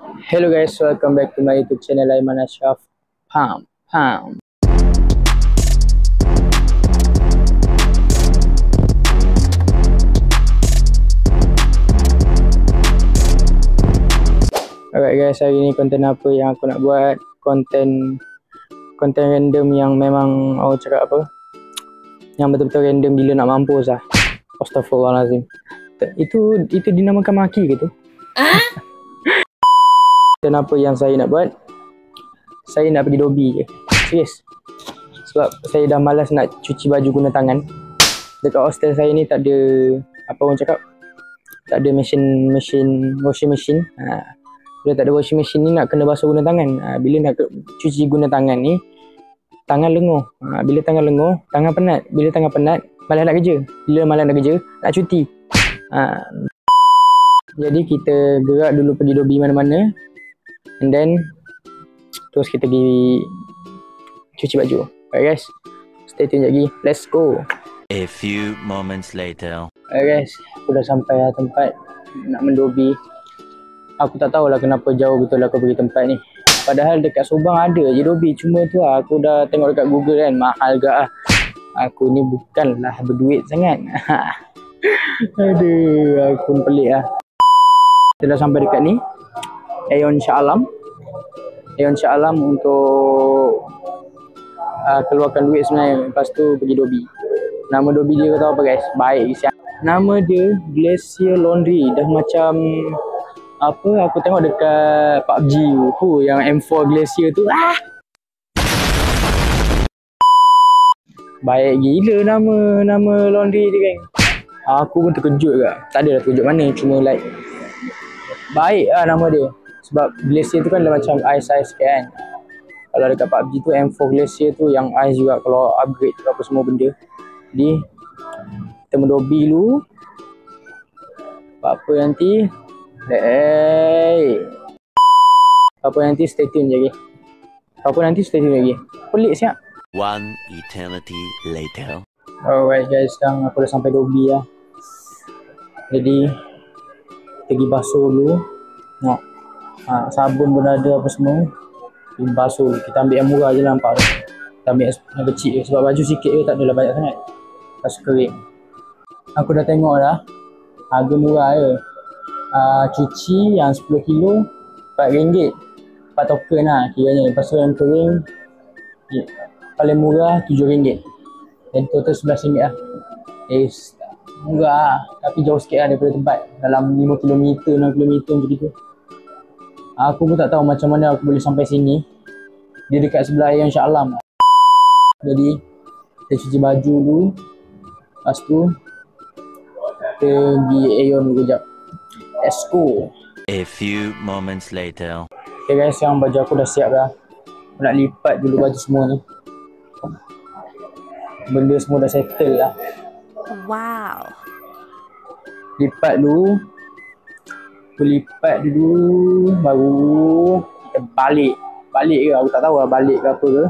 Hello guys, welcome back to my YouTube channel Aiman Ashraf. Pam, pam. Alright guys, hari ni konten apa yang aku nak buat? Konten random yang memang aku cakap apa? Yang betul-betul random bila nak mampus lah. Astaghfirullahalazim. Itu dinamakan maki ke tu? Dan apa yang saya nak buat? Saya nak pergi dobi je. Serius. Sebab saya dah malas nak cuci baju guna tangan. Dekat hostel saya ni tak ada, apa orang cakap? Tak ada washing machine. Bila tak ada washing machine ni nak kena basuh guna tangan. Bila nak cuci guna tangan ni, tangan lenguh. Bila tangan lenguh, tangan penat. Bila tangan penat, malas nak kerja. Bila malas nak kerja, nak cuti. Jadi kita gerak dulu pergi dobi mana-mana. And then terus kita pergi cuci baju. Alright guys, stay tune lagi. Let's go. A few moments later. Alright guys, aku dah sampai tempat nak mendobi. Aku tak tahulah kenapa jauh betul aku pergi tempat ni. Padahal dekat Subang ada je dobi. Cuma tu lah, aku dah tengok dekat Google kan, mahal gak lah. Aku ni bukanlah berduit sangat. Aduh, aku pelik lah. Kita dah sampai dekat ni, Aeon Shah Alam untuk keluarkan duit sebenarnya. Lepas tu pergi dobi. Nama dobi dia kau tahu apa guys? Baik siap. Nama dia Glacier Laundry. Dah macam apa aku tengok dekat PUBG yang M4 Glacier tu. Baik gila nama laundry dia kan. Aku pun terkejut ke. Tak adalah terkejut mana, cuma like baik lah nama dia. Sebab Glacier tu kan dah macam ais-ais kan. Kalau dekat PUBG tu M4 Glacier tu yang ais juga kalau upgrade tu apa semua benda. Jadi kita mendobi dulu. Apa nanti apa nanti stay tune je lagi. Pelik siap. One eternity later. Alright guys, sekarang aku dah sampai dobi lah. Jadi pergi basuh dulu. Sabun pun ada apa semua. Pergi basuh. Kita ambil yang murah je lah nampak tu. Kita ambil yang kecil je. Sebab baju sikit je, tak adalah banyak sangat. Basuh kering. Aku dah tengok dah. Harga murah je. Cuci yang 10 kilo RM4. 4 token lah kiranya. Lepas tu yang kering paling murah RM7. Dan total RM11 lah. Murah lah. Tapi jauh sikit lah daripada tempat. Dalam 5km, 6km macam gitu. Aku pun tak tahu macam mana aku boleh sampai sini. Dia dekat sebelah Aeon Shah Alam. Jadi kita cuci baju dulu. Lepas tu kita pergi Aeon dulu kejap. Let's go. A few moments later. Okay guys, sekarang baju aku dah siap dah. Aku nak lipat dulu baju semua ni. Benda semua dah settle lah. Wow. Lipat dulu. Aku lipat dulu. Baru kita balik. Balik ke? Aku tak tahu lah balik ke apa ke.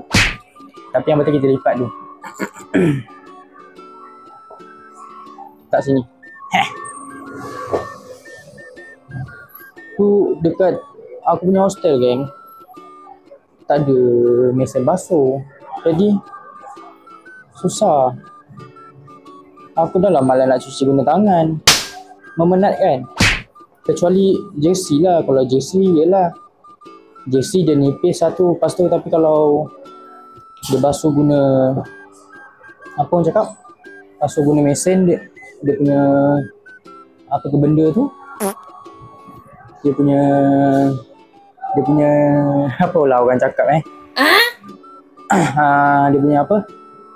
Tapi yang penting kita lipat dulu. Tak sini. Tu dekat aku punya hostel geng. Tak ada mesin basuh. Jadi susah. Aku dah lama malas nak cuci guna tangan. Memenatkan. Kecuali jersey lah. Kalau jersey yelah. Jersey dia nipis satu. Lepas tu tapi kalau dia basuh guna apa orang cakap? Basuh guna mesin dia punya apa tu benda tu? Dia punya apa lah orang cakap dia punya apa?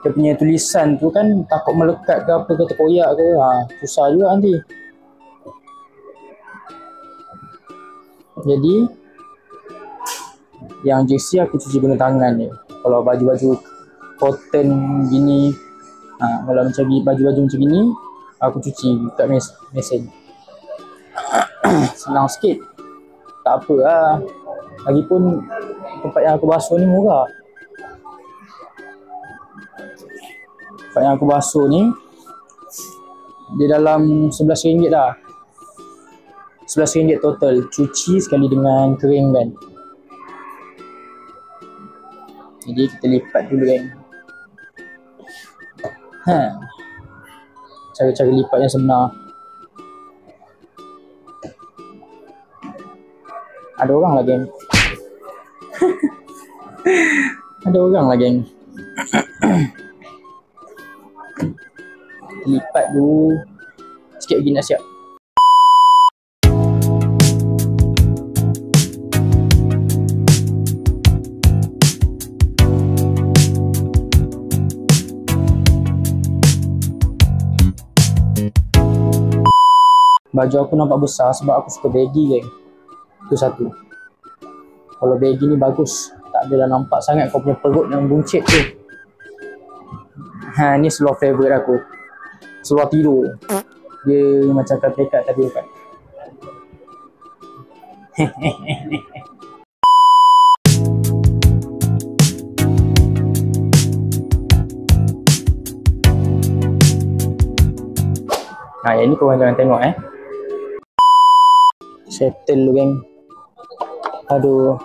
Dia punya tulisan tu kan takut melekat ke apa ke terkoyak ke. Susah juga nanti. Jadi yang jersey aku cuci guna tangan je. Kalau baju-baju cotton gini, kalau macam baju-baju macam gini, aku cuci kat mesin. Senang sikit. Tak apa lah. Lagipun tempat yang aku basuh ni murah. Tempat yang aku basuh ni dia dalam RM11 dah. RM11 total. Cuci sekali dengan kering kan. Jadi kita lipat dulu kan. Cara-cara lipat yang sebenar. Ada orang lah geng. Ada orang lah geng. Lipat dulu. Sikit lagi nak siap. Baju aku nampak besar sebab aku suka baggy geng. Itu satu. Kalau baggy ni bagus. Tak adalah nampak sangat kau punya perut yang buncit tu. Ni seluar favourite aku. Seluar tidur. Dia macam kat tapi bukan. Yang ni korang jangan tengok Settle dulu geng. Aduh.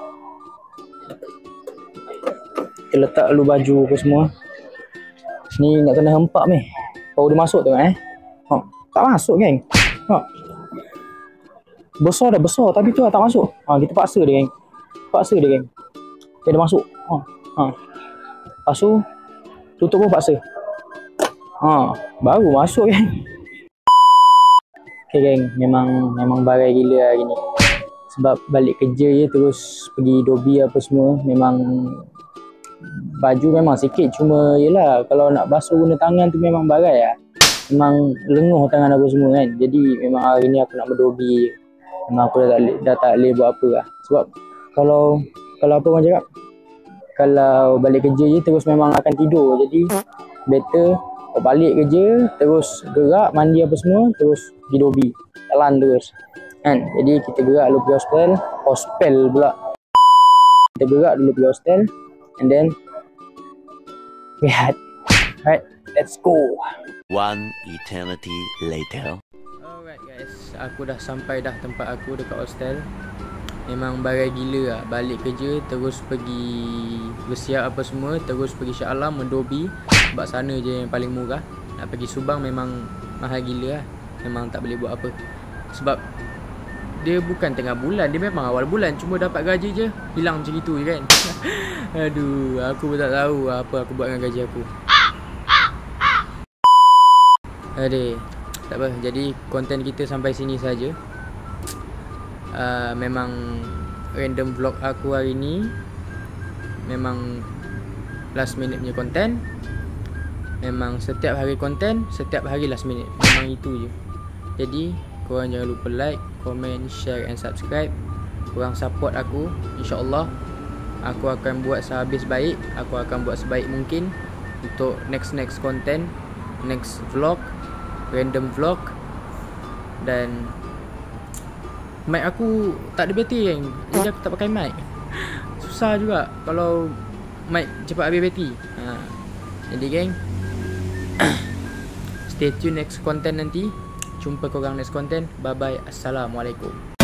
Kita letak dulu baju apa semua. Ni nak kena hempak ni. Kau dah masuk tengok tak masuk geng. Besar dah besar tapi tu lah tak masuk. Kita paksa dia geng. Dia dah masuk. Lepas tu tutup pun paksa. Baru masuk geng. Okay geng, memang barai gila hari ni. Sebab balik kerja je terus pergi Dobi apa semua. Memang baju memang sikit, cuma yelah kalau nak basuh guna tangan tu memang barai lah. Memang lenguh tangan apa semua kan. Jadi memang hari ni aku nak berdobi. Memang aku dah tak boleh buat apa lah. Sebab kalau apa orang cakap, kalau balik kerja je terus memang akan tidur. Jadi better kau balik kerja terus gerak mandi apa semua terus pergi Dobi, jalan terus kan. Jadi kita gerak dulu pergi hospel pula. Kita gerak dulu pergi hostel and then rehat. Alright, let's go. One eternity later. Alright guys, aku dah sampai dah tempat aku dekat hostel. Memang barai gila lah. Balik kerja terus pergi bersiap apa semua, terus pergi Shah Alam, Mendobi. Sebab sana je yang paling murah. Nak pergi Subang memang mahal gila lah. Memang tak boleh buat apa. Sebab dia bukan tengah bulan, dia memang awal bulan. Cuma dapat gaji je, hilang macam itu je kan. Aduh, aku pun tak tahu apa aku buat dengan gaji aku. Aduh, tak apa. Jadi konten kita sampai sini saja. Memang random vlog aku hari ni. Memang last minute punya konten. Memang setiap hari konten, setiap hari last minute. Memang itu je. Jadi korang jangan lupa like, comment, share and subscribe. Korang support aku. InsyaAllah aku akan buat sehabis baik. Aku akan buat sebaik mungkin untuk next content, next vlog, random vlog. Dan mic aku tak ada bateri kan. Jadi aku tak pakai mic. Susah juga kalau mic cepat habis bateri. Jadi geng, stay tune next content nanti. Jumpa korang next content. Bye bye. Assalamualaikum.